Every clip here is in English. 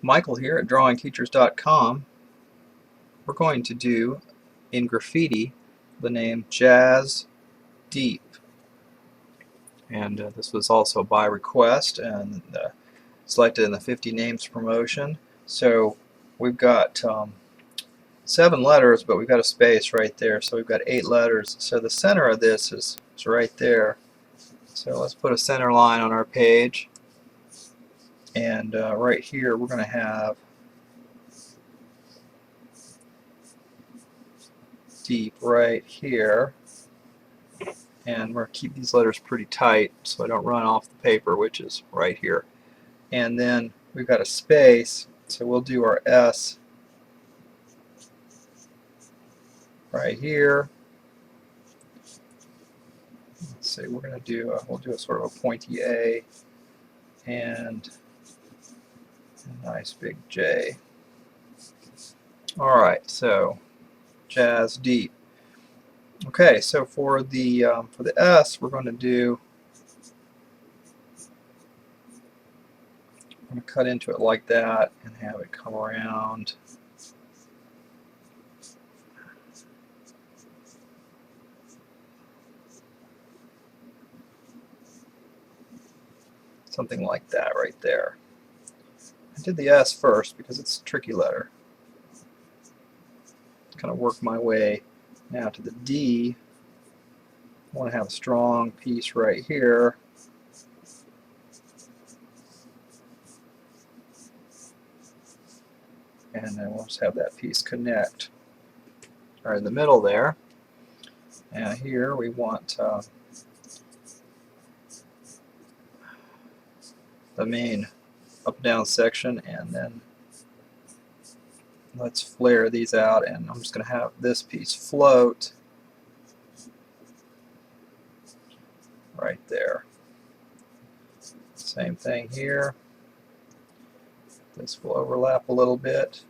Michael here at drawingteachers.com. We're going to do in graffiti the name Jazz Deep, and this was also by request and selected in the 50 names promotion. So we've got 7 letters, but we've got a space right there, so we've got 8 letters. So the center of this is right there. So let's put a center line on our page, and right here we're going to have deep right here, and we're going to keep these letters pretty tight so I don't run off the paper, which is right here. And then we've got a space, so we'll do our S right here. Let's see, we're going to do we'll do a sort of a pointy A and a nice big J. Alright, so Jazz Deep. Okay, so for the S, we're going to do, I'm going to cut into it like that and have it come around. Something like that right there. I did the S first because it's a tricky letter. Kind of work my way now to the D. I want to have a strong piece right here. And then we'll just have that piece connect right in the middle there. And here we want the main up-down section, and then let's flare these out, and I'm just going to have this piece float right there. Same thing here. This will overlap a little bit.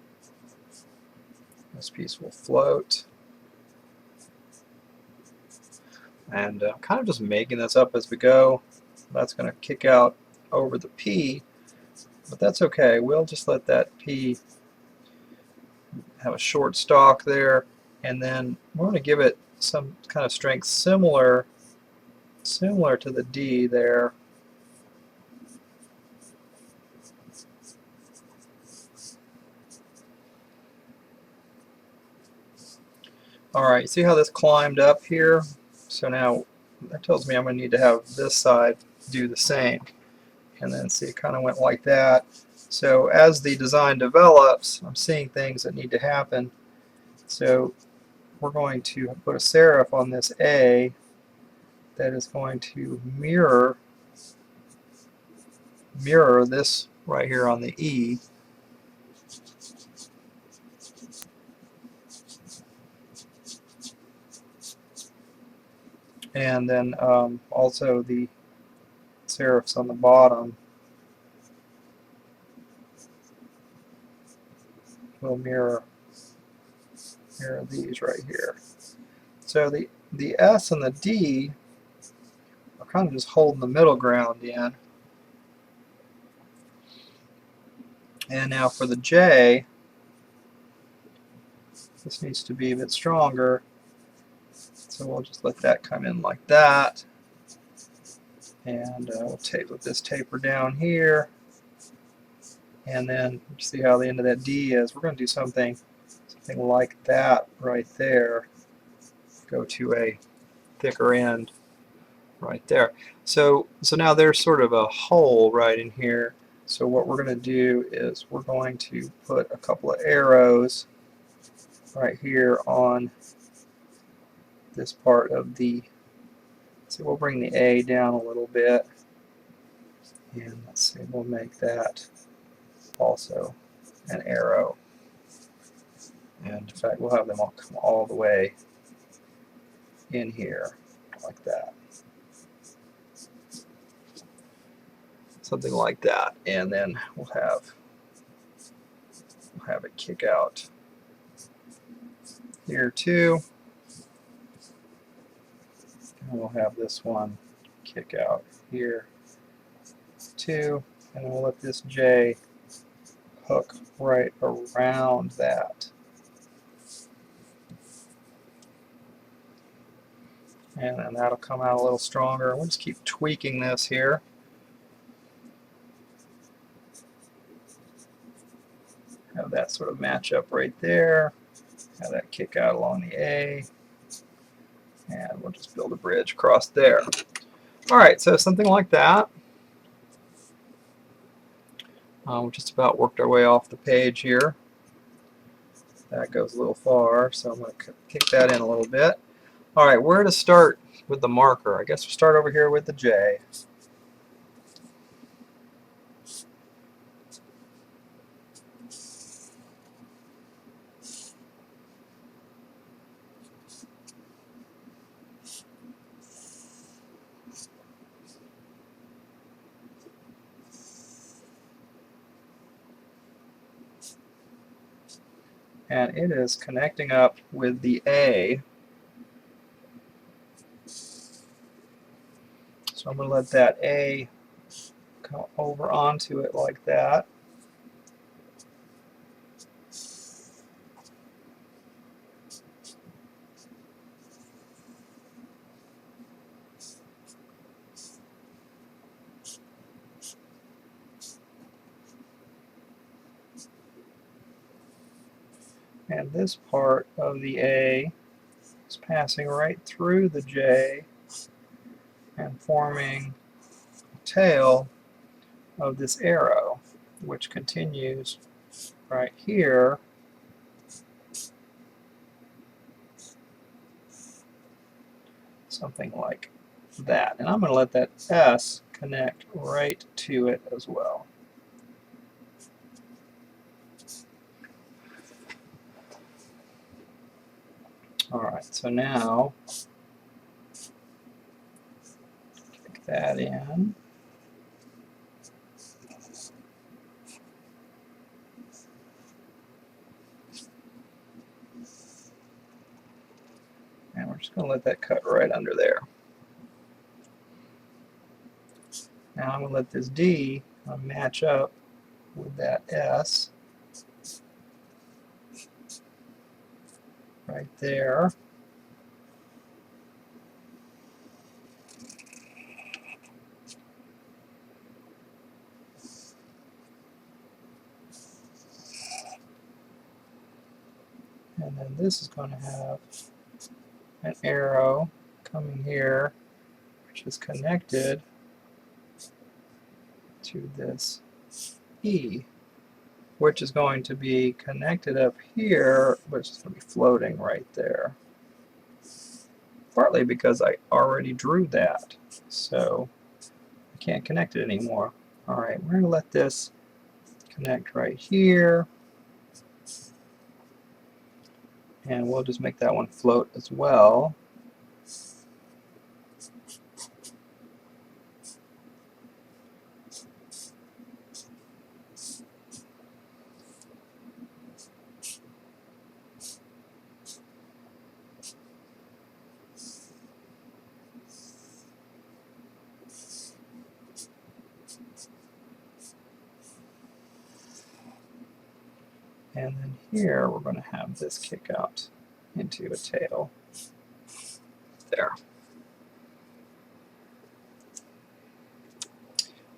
This piece will float. And I'm kind of just making this up as we go. That's going to kick out over the P, but that's okay. We'll just let that P have a short stalk there, and then we're going to give it some kind of strength similar to the D there. Alright, see how this climbed up here? So now that tells me I'm going to need to have this side do the same. And then see, it kind of went like that. So as the design develops, I'm seeing things that need to happen. So we're going to put a serif on this A that is going to mirror this right here on the E. And then also the serifs on the bottom will mirror these right here. So the S and the D are kind of just holding the middle ground in. And now for the J, this needs to be a bit stronger. So we'll just let that come in like that. And we'll let this taper down here. And then see how the end of that D is. We're going to do something like that right there. Go to a thicker end right there. So now there's sort of a hole right in here. So what we're going to do is we're going to put a couple of arrows right here on this part of the, so we'll bring the A down a little bit, and let's see, we'll make that also an arrow. And in fact, we'll have them all come all the way in here like that. Something like that. And then we'll have it kick out here too. And we'll have this one kick out here too. And we'll let this J hook right around that. And then that'll come out a little stronger. We'll just keep tweaking this here. Have that sort of match up right there. Have that kick out along the A. And we'll just build a bridge across there. Alright, so something like that. We just about worked our way off the page here. That goes a little far, so I'm going to kick that in a little bit. Alright, where to start with the marker? I guess we'll start over here with the J. And it is connecting up with the A. So I'm going to let that A come over onto it like that. And this part of the A is passing right through the J and forming a tail of this arrow, which continues right here something like that. And I'm going to let that S connect right to it as well. Alright, so now kick that in. And we're just going to let that cut right under there. Now I'm going to let this D match up with that S right there. And then this is going to have an arrow coming here, which is connected to this E, which is going to be connected up here, which is going to be floating right there. Partly because I already drew that, so I can't connect it anymore. Alright, we're going to let this connect right here. And we'll just make that one float as well. And then here we're going to have this kick out into a tail. There.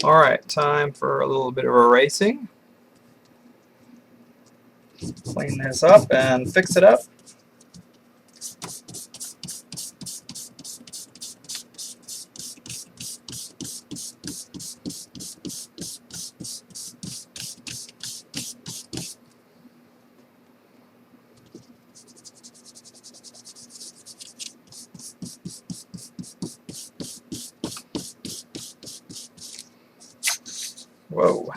Alright, time for a little bit of erasing. Clean this up and fix it up. Whoa.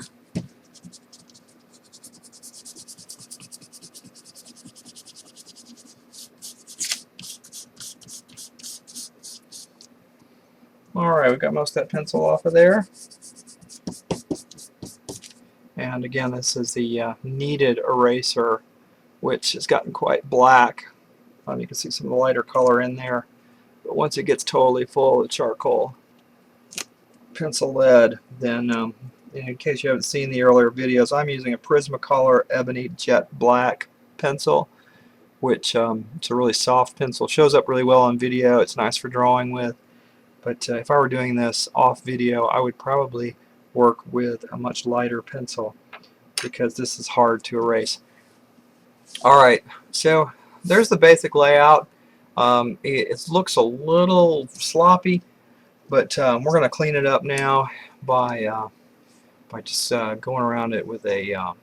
Alright, we've got most of that pencil off of there. And again, this is the kneaded eraser, which has gotten quite black. You can see some of the lighter color in there. But once it gets totally full of charcoal pencil lead, then in case you haven't seen the earlier videos, I'm using a Prismacolor Ebony Jet Black pencil, which it's a really soft pencil. Shows up really well on video. It's nice for drawing with. But if I were doing this off video, I would probably work with a much lighter pencil because this is hard to erase. Alright, so there's the basic layout. It looks a little sloppy, but we're going to clean it up now by just going around it with a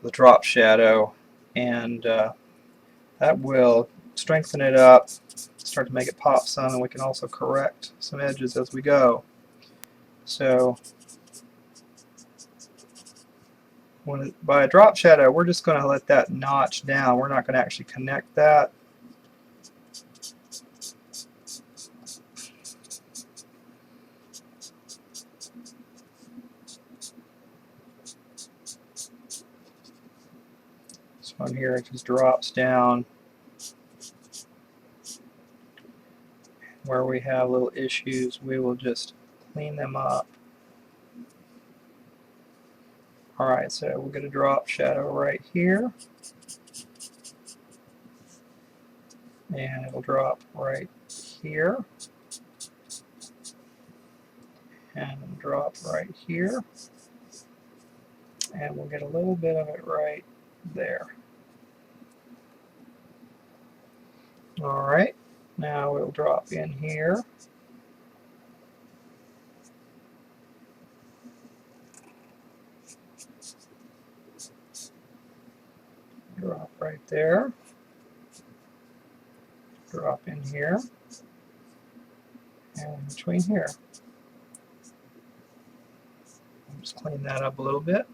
the drop shadow, and that will strengthen it up, start to make it pop some, and we can also correct some edges as we go. So by a drop shadow, we're just going to let that notch down. We're not going to actually connect that. This one here, it just drops down. Where we have little issues, we will just clean them up. Alright, so we're going to drop shadow right here, and it'll drop right here, and drop right here, and we'll get a little bit of it right there. Alright, now we'll drop in here. Drop right there. Drop in here. And in between here. I'll just clean that up a little bit.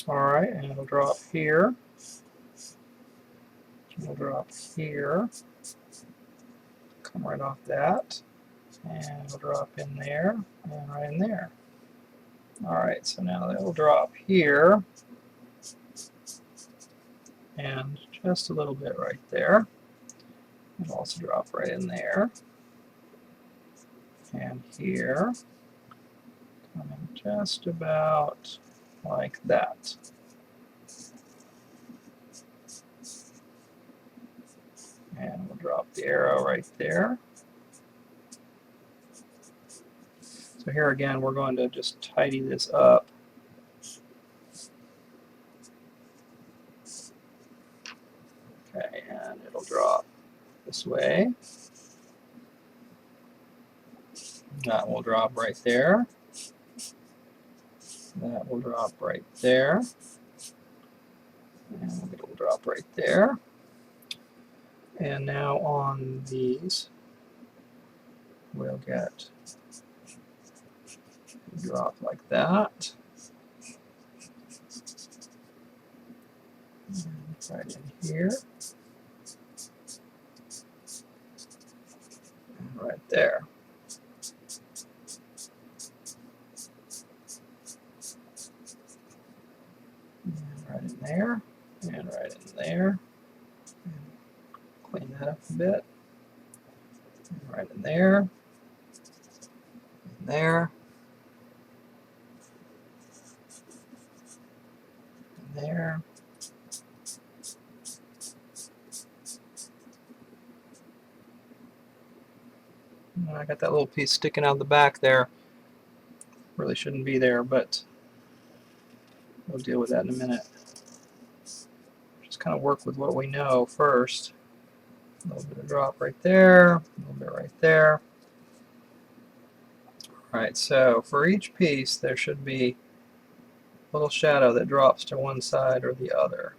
Alright, and it'll drop here. It'll drop here. Come right off that. And it'll drop in there, and right in there. Alright, so now that will drop here, and just a little bit right there. It'll also drop right in there, and here, coming just about like that. And we'll drop the arrow right there. So here again, we're going to just tidy this up. Okay, and it'll drop this way. That will drop right there. That will drop right there. And it'll drop right there. And now on these, we'll get a drop like that. And right in here. And right there. And right in there. And right in there. And clean that up a bit. And right in there. And there. And there. And I got that little piece sticking out the back there. Really shouldn't be there, but we'll deal with that in a minute. Just kind of work with what we know first. A little bit of drop right there, a little bit right there. Alright, so for each piece there should be a little shadow that drops to one side or the other.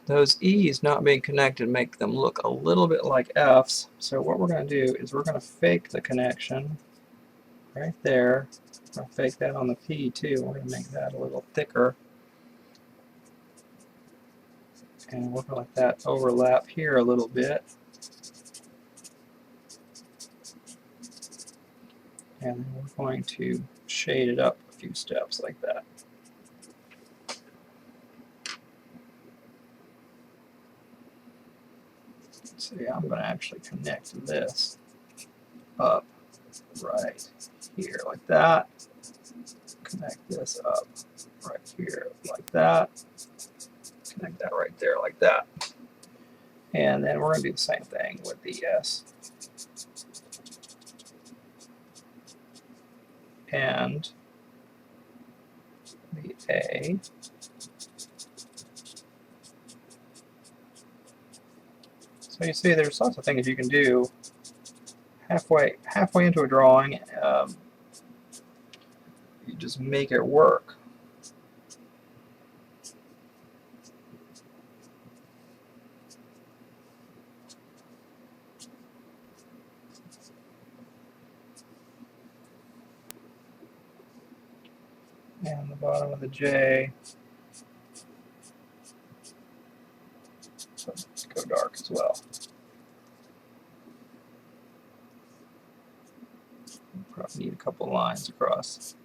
Those E's not being connected make them look a little bit like F's, so what we're going to do is we're going to fake the connection right there. I'll fake that on the P too. We're going to make that a little thicker. And we're going to let that overlap here a little bit. And then we're going to shade it up a few steps like that. Let's see, I'm going to actually connect this up right here like that. Connect this up right here like that. Connect that right there like that. And then we're going to do the same thing with the S and the A. So you see there's lots of things you can do halfway into a drawing. You just make it work. And the bottom of the J, so let's go dark as well. Probably need a couple lines across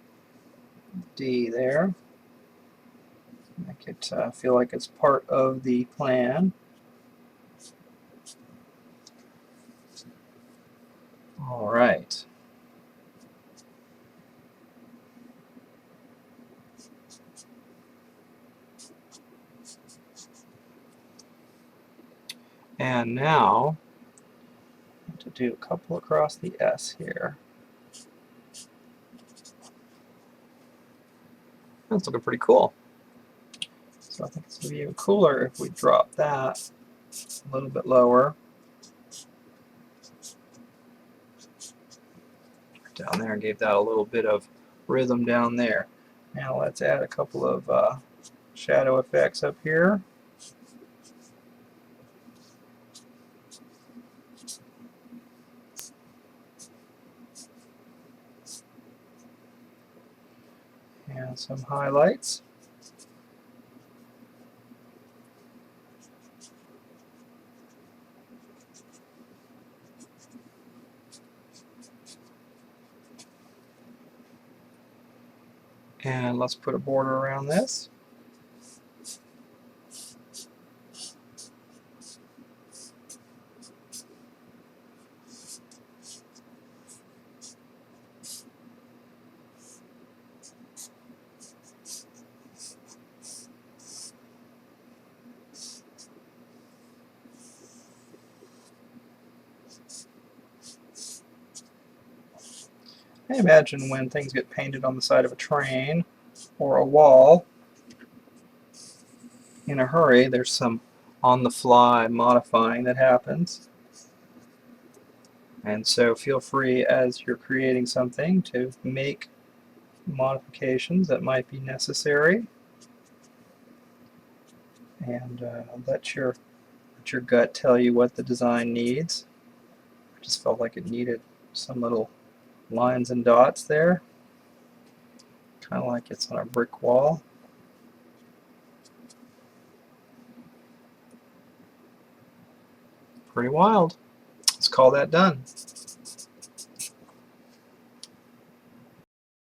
D there. Make it feel like it's part of the plan. All right. And now, I have to do a couple across the S here. That's looking pretty cool. So I think it's going to be even cooler if we drop that a little bit lower. Down there and gave that a little bit of rhythm down there. Now let's add a couple of shadow effects up here. And some highlights. And let's put a border around this. I imagine when things get painted on the side of a train or a wall in a hurry, there's some on-the-fly modifying that happens. And so feel free as you're creating something to make modifications that might be necessary. And let your gut tell you what the design needs. I just felt like it needed some little lines and dots there, kind of like it's on a brick wall. Pretty wild. Let's call that done.